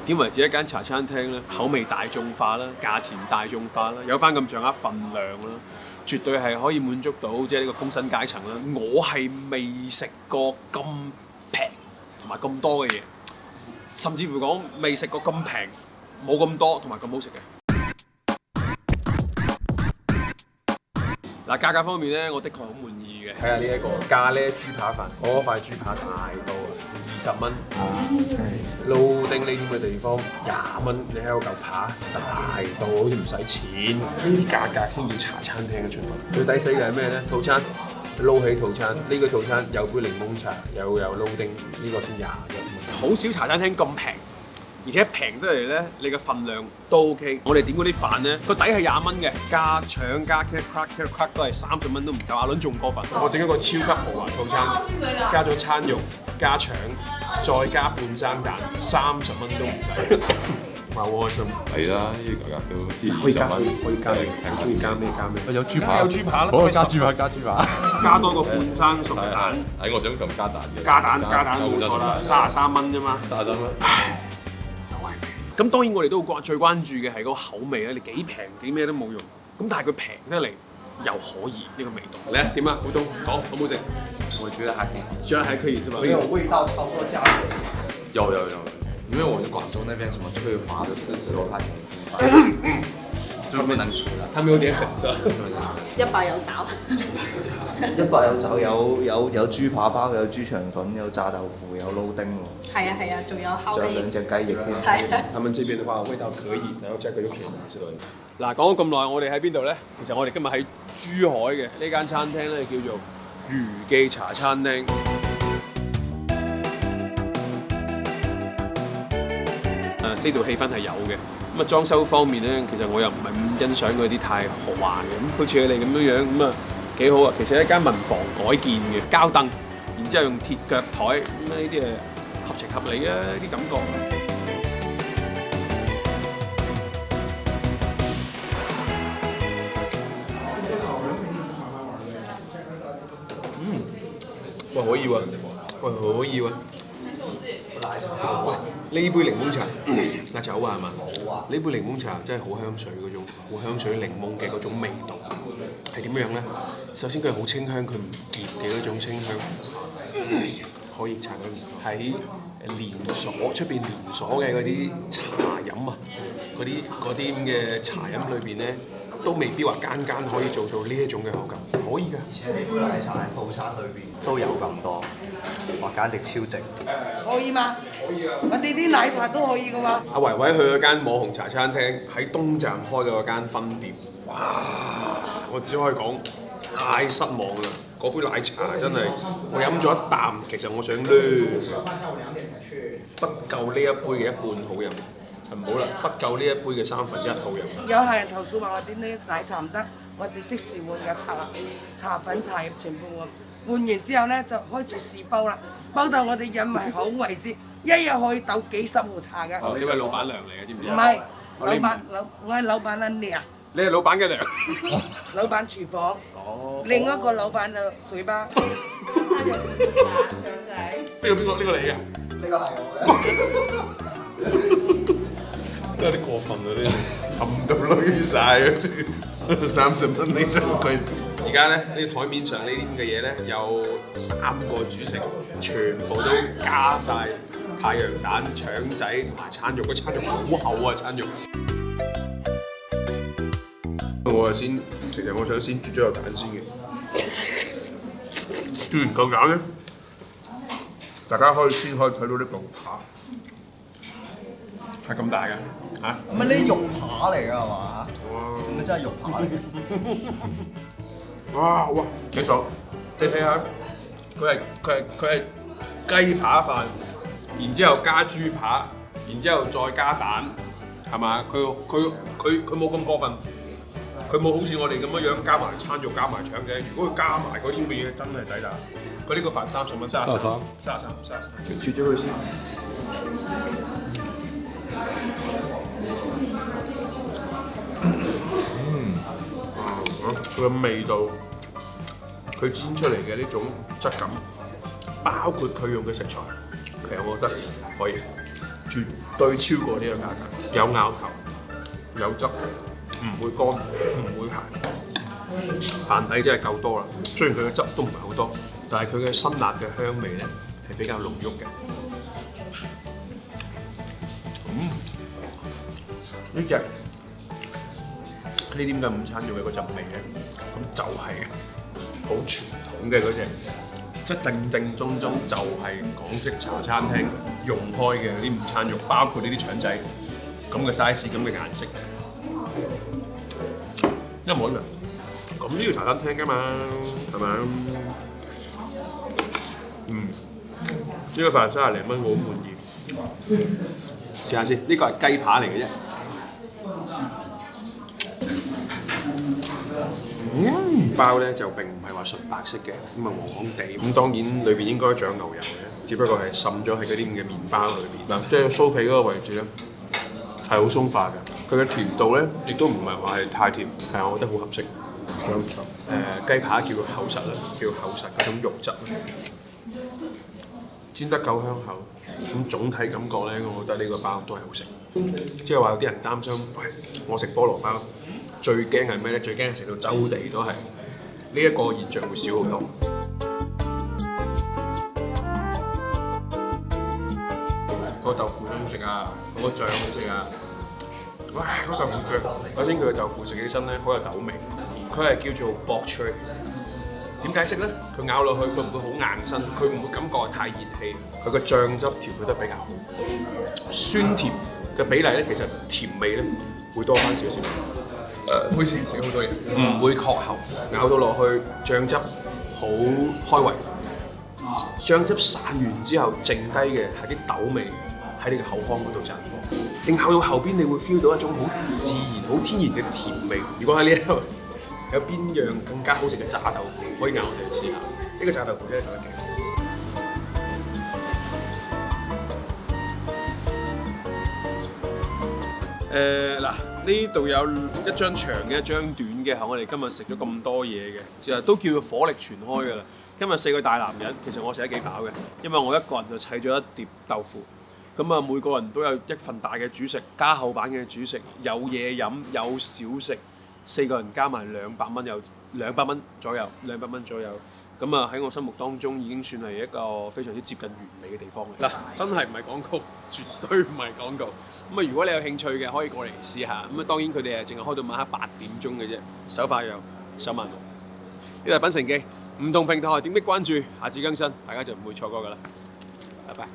點為止一間茶餐廳咧？口味大眾化啦，價錢大眾化啦，有翻咁上下份量啦，絕對係可以滿足到即係呢個工薪階層啦。我係未食過咁平同埋咁多嘅嘢，甚至乎講未食過咁平冇咁多同埋咁好食嘅。嗱，價格方面咧，我的確好滿意嘅。睇下呢一個咖喱豬扒飯，嗰塊豬扒大到20蚊，撈丁呢啲嘅地方20蚊，你喺度嚿扒大到好似唔使錢，呢啲價格先叫茶餐廳嘅出品。最抵死嘅係咩咧？套餐撈起套餐，呢個套餐有杯檸檬茶，有撈丁，呢個先21蚊。好少茶餐廳咁平。而且平得嚟咧，你嘅份量都 OK。我哋點嗰啲飯咧，個底係20蚊嘅，加腸加 crack 都係30蚊都唔夠，阿倫仲過分。我整一個超級豪華套餐，加咗餐肉、加腸，再加半生蛋，30蚊都唔使。哇！好開心。係啦，呢啲價格都好似可以加， 20蚊。可以加你睇中意加咩加咩。有豬扒，有豬扒啦，好加豬扒，加豬扒，加多個半生熟蛋。係我想撳加蛋嘅。加蛋冇錯啦，33蚊啫嘛。33蚊。咁當然我哋都最關注嘅係嗰個口味咧，你幾平幾咩都冇用。咁但係佢平得嚟又可以呢個味道。你點啊？股東講好唔好食？我覺得還挺好，覺得還可以是吧？沒有味道超過價格。有，因為我們廣州那邊什麼最划的40多塊錢，是不是不能除了？他們有點狠是吧100有找。100有酒，有豬扒包，有豬腸粉，有炸豆腐，有撈丁喎。係啊，仲有烤仲有雞。 2隻雞翼添。係啊。他們這邊的話味道可以，然後加個肉片之類。嗱，講咗咁耐，我哋喺邊度咧？其實我哋今日喺珠海嘅呢間餐廳咧，叫做漁記茶餐廳。呢度氣氛係有嘅，咁啊裝修方面咧，其實我又唔係咁欣賞嗰啲太豪華嘅，咁好似佢哋咁樣樣，咁啊幾好啊！其實係一間民房改建嘅膠凳，然之後用鐵腳台，咁呢啲誒合情合理啊，呢啲感覺。喂可以喎，喂可以喎。呢杯檸檬茶，奶茶好啊係嘛？好啊！呢杯檸檬茶真係好香水嗰種，好香水檸檬嘅嗰種味道係點樣咧？首先佢係好清香，佢唔澀嘅嗰種清香，可以搽佢喺連鎖出邊連鎖嘅嗰啲茶飲啊，嗰啲咁嘅茶飲裏邊咧，都未必話間可以做到呢一種嘅口感，可以㗎。而且呢杯奶茶喺套餐裏邊都有咁多，哇！簡直超值。可以嗎？可以啊！我哋啲奶茶都可以噶嘛。阿維維去嗰間網紅茶餐廳喺東站開嘅嗰間分店，哇！我只可以講太失望啦！嗰杯奶茶真係我飲咗一啖，其實我想攣，不夠呢一杯嘅一半好飲，唔好啦，不夠呢一杯嘅1/3好飲。有客人投訴話我哋啲奶茶唔得，我哋即時換嘅茶粉茶葉全部換。換完之後咧就開始試煲啦，煲到我哋飲埋好為止，一日可以倒幾10壺茶㗎。呢位老闆娘嚟嘅，知唔知啊？唔係我係老闆嘅娘，你係老闆嘅娘。老闆廚房。哦。另一個老闆就水吧。邊個？呢個你嘅？呢個係我有啲過分嗰啲，冚到攣晒嗰啲，30蚊呢度佢。而家咧呢台面上呢啲咁嘅嘢咧，有3個主食，全部都加晒太陽蛋、腸仔同埋餐肉，個餐肉好厚啊！餐肉。其實我想先啜咗個蛋先嘅，啜完嚿蛋咧，大家先可以睇到呢嚿扒，係咁大㗎嚇。唔係呢肉扒嚟㗎係嘛？你真係肉扒嚟嘅。哇！幾爽！你睇下，佢係雞扒飯，然之後加豬扒，然之後再加蛋，係嘛？佢冇咁過分，佢冇好似我哋咁樣加埋餐肉加埋腸仔。如果佢加埋嗰啲咁嘅嘢，真係抵啦！佢呢個飯30蚊，33，啜咗佢先。佢嘅味道，佢煎出嚟嘅呢種質感，包括佢用嘅食材，其實我覺得可以，絕對超過呢個價格，有咬頭，有汁，唔會乾，唔會鹹，飯底真係夠多啦。雖然佢嘅汁都唔係好多，但係佢嘅辛辣嘅香味咧係比較濃郁嘅。呢隻呢啲咁嘅午餐肉嘅嗰陣味咧，咁就係好傳統嘅嗰隻，即係正正宗宗就係港式茶餐廳用開嘅啲午餐肉，包括呢啲腸仔咁嘅 size、咁嘅顏色，一模一樣。咁呢個茶餐廳㗎嘛，係咪？呢個飯30零蚊，我好滿意。試下先，呢個係雞扒嚟嘅啫。包咧就並唔係話純白色嘅，咁啊黃黃地，咁當然裏邊應該醬牛油嘅，只不過係滲咗喺嗰啲咁嘅麵包裏邊。嗱，即係酥皮嗰個位置咧係好鬆化嘅，佢嘅甜度咧亦都唔係話係太甜，係我覺得好合適。雞扒叫厚實啦，叫厚實嗰種肉質，煎得夠香口，咁總體感覺咧，我覺得呢個包都係好食。即係話有啲人擔心，喂，我食菠蘿包。最驚係咩咧？最驚係食到周地都係呢一個現象會少好多。個豆腐好食啊，嗰個醬好食啊！哇！嗰豆腐醬，首先佢嘅豆腐食起身咧好有豆味，佢係叫做薄脆。點解釋咧？佢咬落去佢唔會好硬身，佢唔會感覺係太熱氣。佢個醬汁調配得比較好，酸甜嘅比例咧其實甜味咧會多翻少少。好似食好多嘢，唔會確喉，咬到落去醬汁好開胃，醬汁散完之後，剩低嘅係啲豆味喺你嘅口腔嗰度綻放。你咬到後邊，你會 feel 到一種好自然、好天然嘅甜味。如果喺呢一度有邊樣更加好食嘅炸豆腐，可以嗌我哋試下。呢個炸豆腐真係做得幾好。嗱，呢度有一張長嘅，一張短嘅，係我哋今日食咗咁多嘢嘅，其實都叫火力全開㗎啦。今日4個大男人，其實我食得幾飽嘅，因為我一個人就砌咗一碟豆腐，咁啊每個人都有一份大嘅主食，加厚版嘅主食，有嘢飲，有小食，4個人加埋200蚊，有200蚊左右，200蚊左右。咁啊喺我心目當中已經算係一個非常之接近完美嘅地方嘅。嗱，真係唔係廣告，絕對唔係廣告。咁啊，如果你有興趣嘅，可以過嚟試下。咁啊，當然佢哋係淨係開到晚黑8點鐘嘅啫，手快有，手慢冇。呢度係品城記，唔同平台點擊關注，下次更新，大家就唔會錯過㗎啦。拜拜。